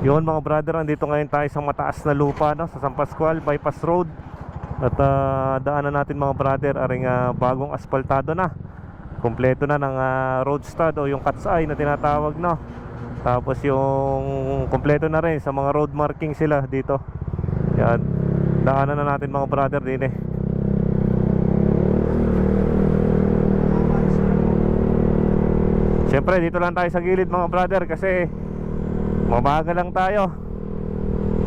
Yun mga brother, andito ngayon tayo sa mataas na lupa, no? Sa San Pascual Bypass Road. At daanan natin mga brother aring bagong asfaltado na. Kompleto na ng road stud o yung cat's eye na tinatawag, no? Tapos yung kompleto na rin sa mga road marking sila dito. Yan, daanan na natin mga brother din eh. Siyempre dito lang tayo sa gilid mga brother kasi mabagal lang tayo.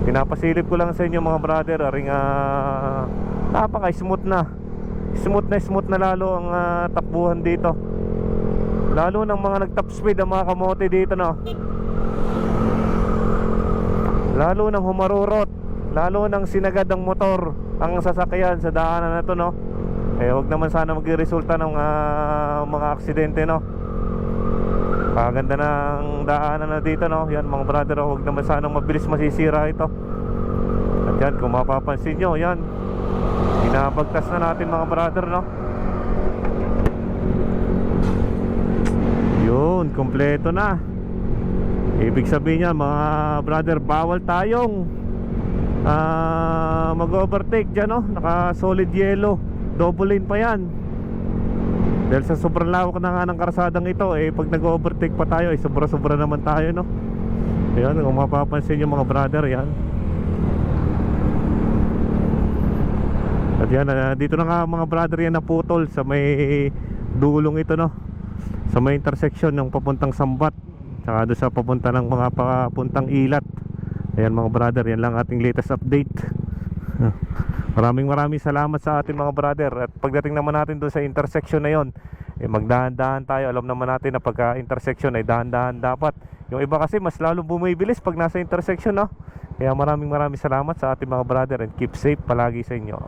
Pinapasilip ko lang sa inyo mga brother aring napaka-smooth na. Smooth na lalo ang takbuhan dito. Lalo ng mga nag-top speed ang mga kamote dito, no? Lalo nang humarurot, lalo nang sinagad ang motor ang sasakyan sa daanan na to, no? Eh huwag naman sana magre-resulta ng mga aksidente, no? Kaganda ng daanan na dito, no? Yan mga brother, huwag naman sana mabilis masisira ito. At yan, kung mapapansin nyo, yan, binabagtas na natin mga brother, no? Yun, kompleto na. Ibig sabihin niya mga brother, bawal tayong mag-overtake dyan, no? Naka solid yellow, double lane pa yan. Dahil sa sobrang lawak na nga ng karsadang ito, eh pag nag-overtake pa tayo, eh sobra-sobra naman tayo, no? Ayan, kung mapapansin nyo mga brother, yan. At yan, dito na nga mga brother yan naputol sa may dulong ito, no? Sa may intersection ng papuntang Sambat, saka doon sa papunta ng mga papuntang Ilat. Ayan mga brother, yan lang ating latest update. Maraming salamat sa ating mga brother. At pagdating naman natin doon sa intersection na yon, eh magdahan-dahan tayo. Alam naman natin na pagka intersection ay dahan-dahan dapat. Yung iba kasi mas lalong bumibilis pag nasa intersection, no? Kaya maraming salamat sa ating mga brother and keep safe palagi sa inyo.